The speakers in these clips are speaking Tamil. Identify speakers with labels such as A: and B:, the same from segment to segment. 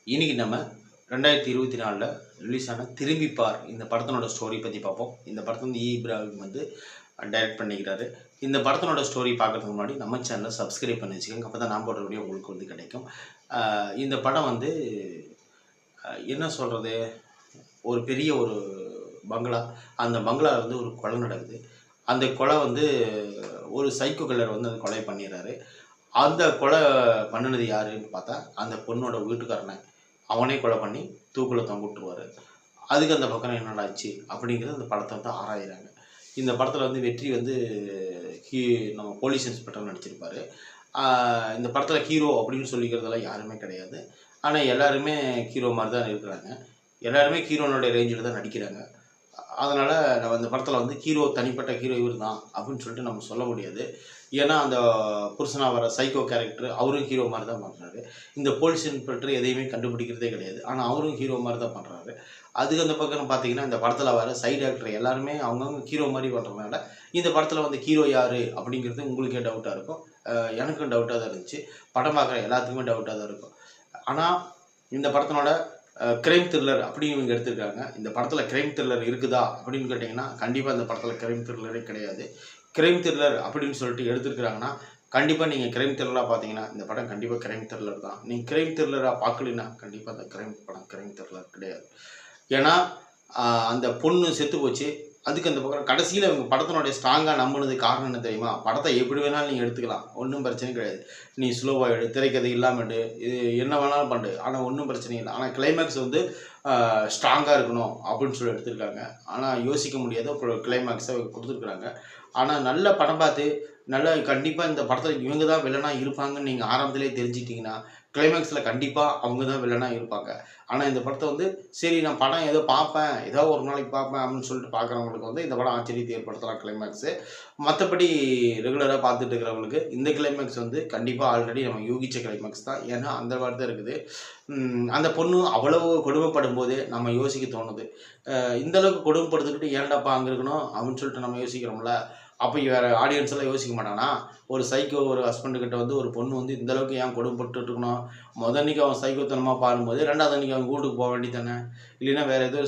A: இன்னைக்கு நம்ம 2024ல் ரிலீஸ் ஆன திரும்பி பார் இந்த படத்தினோட ஸ்டோரி பற்றி பார்ப்போம். இந்த படத்தை வந்து இப்ராஹிம் வந்து டைரக்ட் பண்ணிக்கிறாரு. இந்த படத்தினோட ஸ்டோரி பார்க்குறதுக்கு முன்னாடி நம்ம சேனலை சப்ஸ்கிரைப் பண்ணி வச்சுக்கோங்க. அப்போ தான் நான் போடுற வீடியோ உங்களுக்கு வந்து கிடைக்கும். இந்த படம் வந்து என்ன சொல்கிறது, ஒரு பெரிய ஒரு பங்களா, அந்த பங்களாவில் வந்து ஒரு கொலை நடக்குது. அந்த கொலை வந்து ஒரு சைக்கோ கில்லர் வந்து அந்த கொலை பண்ணிடுறாரு. அந்த கொலை பண்ணினது யாருன்னு பார்த்தா அந்த பொண்ணோட வீட்டுக்காரனை அவனே கொலை பண்ணி தூக்கில் தொங்கிட்டுருவார். அதுக்கு அந்த பக்கம் என்னடா ஆச்சு அப்படிங்கிறது அந்த படத்தை வந்து ஆராயிறாங்க. இந்த படத்தில் வந்து வெற்றி வந்து நம்ம போலீஸ் இன்ஸ்பெக்டர் நடிச்சிருப்பார். இந்த படத்தில் ஹீரோ அப்படின்னு சொல்லிக்கிறதெல்லாம் யாருமே கிடையாது. ஆனால் எல்லாருமே ஹீரோ மாதிரி தான் இருக்கிறாங்க. எல்லாருமே ஹீரோனுடைய ரேஞ்சில் தான் நடிக்கிறாங்க. அதனால் நம்ம இந்த படத்தில் வந்து ஹீரோ தனிப்பட்ட ஹீரோ இவர் தான் அப்படின்னு சொல்லிட்டு நம்ம சொல்ல முடியாது. ஏன்னா அந்த புருஷனாக வர சைக்கோ கேரக்டர் அவரும் ஹீரோ மாதிரி தான் பண்ணுறாரு. இந்த போலீஸ் இன்ஸ்பெக்டர் எதையுமே கண்டுபிடிக்கிறதே கிடையாது. ஆனால் அவரும் ஹீரோ மாதிரி தான் பண்ணுறாரு. அதுக்கு அந்த பக்கம் பார்த்தீங்கன்னா இந்த படத்தில் வர சைடு ஆக்டர் எல்லாருமே அவங்கவுங்க ஹீரோ மாதிரி பண்ணுறதுனால இந்த படத்தில் வந்து ஹீரோ யார் அப்படிங்கிறது உங்களுக்கே டவுட்டாக இருக்கும். எனக்கும் டவுட்டாக தான் இருந்துச்சு. படம் பார்க்குற எல்லாத்துக்குமே டவுட்டாக தான் இருக்கும். ஆனால் இந்த படத்தினோட கிரைம் த்ரில்லர் அப்படின்னு இவங்க எடுத்திருக்காங்க. இந்த படத்தில் கிரைம் த்ரில்லர் இருக்குதா அப்படின்னு கேட்டிங்கன்னா கண்டிப்பாக இந்த படத்தில் கிரைம் த்ரில்லரே கிடையாது. கிரைம் த்ரில்லர் அப்படின்னு சொல்லிட்டு எடுத்துருக்குறாங்கன்னா கண்டிப்பாக நீங்கள் கிரைம் த்ரில்லராக பார்த்தீங்கன்னா இந்த படம் கண்டிப்பாக கிரைம் த்ரில்லர் தான். நீங்கள் கிரைம் த்ரில்லராக பார்க்கலன்னா கண்டிப்பாக அந்த கிரைம் த்ரில்லர் கிடையாது. ஏன்னா அந்த பொண்ணு செத்து போச்சு. அதுக்கு அந்த பக்கம் கடைசியில் இவங்க படத்தினுடைய ஸ்ட்ராங்காக நம்பினது காரணம் என்ன தெரியுமா? படத்தை எப்படி வேணாலும் நீங்கள் எடுத்துக்கலாம், ஒன்றும் பிரச்சனை கிடையாது. நீ ஸ்லோவாக எடு, திரைக்கதை இல்லாமல் இது என்ன வேணாலும் பண்ணு, ஆனால் ஒன்றும் பிரச்சனை இல்லை. ஆனால் கிளைமேக்ஸ் வந்து ஸ்ட்ராங்காக இருக்கணும் அப்படின்னு சொல்லி எடுத்துருக்காங்க. ஆனால் யோசிக்க முடியாத ஒரு கிளைமேக்ஸை கொடுத்துருக்குறாங்க. ஆனால் நல்ல படம் பார்த்து கண்டிப்பாக இந்த படத்தில் இவங்க தான் வில்லனாக இருப்பாங்கன்னு நீங்கள் ஆரம்பத்திலே தெரிஞ்சிட்டிங்கன்னா கிளைமேக்ஸில் கண்டிப்பாக அவங்க தான் வில்லனாக இருப்பாங்க. ஆனால் இந்த படத்தை வந்து சரி நான் படம் ஏதோ பார்ப்பேன், ஏதோ ஒரு நாளைக்கு பார்ப்பேன் அப்படின்னு சொல்லிட்டு பார்க்குறவங்களுக்கு வந்து இந்த படம் ஆச்சரியத்தை ஏற்படுத்தலாம் கிளைமேக்ஸு. மற்றபடி ரெகுலராக பார்த்துட்டு இருக்கிறவங்களுக்கு இந்த கிளைமேக்ஸ் வந்து கண்டிப்பாக ஆல்ரெடி நம்ம யூகிச்ச கிளைமேக்ஸ் தான். ஏன்னா அந்த மாதிரி தான் இருக்குது. அந்த பொண்ணு அவ்வளவு கொடுமைப்படும் போதே நம்ம யோசிக்க தோணுது. இந்தளவுக்கு கொடுமைப்படுத்திக்கிட்டு ஏன்டாப்பா அங்கே இருக்கணும் அப்படின்னு சொல்லிட்டு நம்ம யோசிக்கிறோம்ல. அப்போ வேறு ஆடியன்ஸ் எல்லாம் யோசிக்க மாட்டானா? ஒரு சைக்கோ ஒரு ஹஸ்பண்டுக்கிட்ட வந்து ஒரு பொண்ணு வந்து இந்தளவுக்கு ஏன் கொடுமைப்பட்டுட்டு இருக்கணும்? அன்றைக்கி அவன் சைக்கோத்தனமாக பாரும்போது 2வது அன்றைக்கி அவன் வீட்டுக்கு போக வேண்டி தானே, இல்லைன்னா வேறு ஏதோ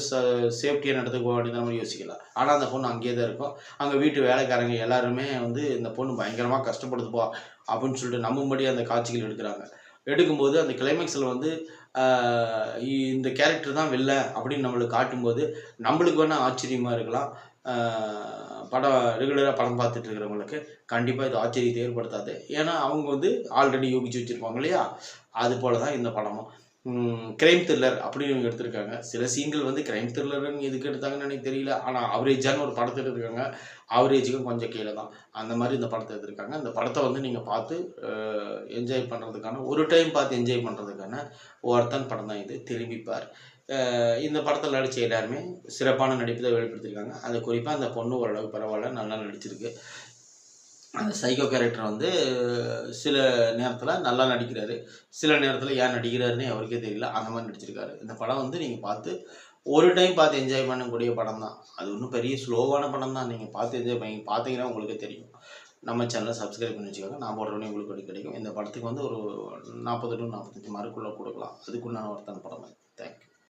A: சேஃப்டியான இடத்துக்கு போக வேண்டியதான மாதிரி யோசிக்கலாம். ஆனால் அந்த பொண்ணு அங்கேயே தான் இருக்கும். அங்கே வீட்டு வேலைக்காரங்க எல்லாருமே வந்து இந்த பொண்ணு பயங்கரமாக கஷ்டப்படுதுப்பா அப்படின்னு சொல்லிட்டு நம்பும்படி அந்த காட்சிகள் எடுக்கிறாங்க. எடுக்கும்போது அந்த கிளைமேக்ஸில் வந்து இந்த கேரக்டர் தான் வெளில அப்படின்னு நம்மளுக்கு காட்டும்போது நம்மளுக்கு வேணால் ஆச்சரியமாக இருக்கலாம். படம் ரெகுலராக படம் பார்த்துட்டு இருக்கிறவங்களுக்கு கண்டிப்பாக இது ஆச்சரியத்தை ஏற்படுத்தாது. ஏன்னா அவங்க வந்து ஆல்ரெடி யோகிச்சு வச்சுருப்பாங்க இல்லையா? அது போல தான் இந்த படமும். கிரைம் த்ரில்லர் அப்படின்னு இவங்க எடுத்திருக்காங்க. சில சீன்கள் வந்து கிரைம் த்ரில்லர்னு எதுக்கு எடுத்தாங்கன்னு எனக்கு தெரியல. ஆனால் ஆவரேஜான ஒரு படத்தை எடுத்திருக்காங்க. ஆவரேஜுக்கும் கொஞ்சம் கீழே தான். அந்த மாதிரி இந்த படத்தை எடுத்திருக்காங்க. இந்த படத்தை வந்து நீங்கள் பார்த்து என்ஜாய் பண்ணுறதுக்கான, ஒரு டைம் பார்த்து என்ஜாய் பண்ணுறதுக்கான ஒர்த்தான படம் தான் இது, திரும்பி பார். இந்த படத்தில் நடித்த எல்லாருமே சிறப்பான நடிப்பு தான் வெளிப்படுத்தியிருக்காங்க. அது குறிப்பாக அந்த பொண்ணு ஓரளவுக்கு பரவாயில்ல, நல்லா நடிச்சிருக்கு. அந்த சைக்கோ கேரக்டர் வந்து சில நேரத்தில் நல்லா நடிக்கிறாரு, சில நேரத்தில் ஏன் நடிக்கிறாருன்னே அவருக்கே தெரியல, அந்த மாதிரி நடிச்சிருக்காரு. இந்த படம் வந்து நீங்கள் பார்த்து ஒரு டைம் பார்த்து என்ஜாய் பண்ணக்கூடிய படம் தான். அது ஒன்றும் பெரிய ஸ்லோவான படம் தான். நீங்கள் பார்த்து என்ஜாய் பண்ணி பார்த்தீங்கன்னா உங்களுக்கு தெரியும். நம்ம சேனலை சப்ஸ்கிரைப் பண்ணி வச்சுக்கோங்க. நான் போடுறவனே உங்களுக்கு கிடைக்கும். இந்த படத்துக்கு வந்து ஒரு 40 to 45 மார்க்குள்ளே கொடுக்கலாம். அதுக்குண்டான ஒருத்தான படம் தான். தேங்க்யூ.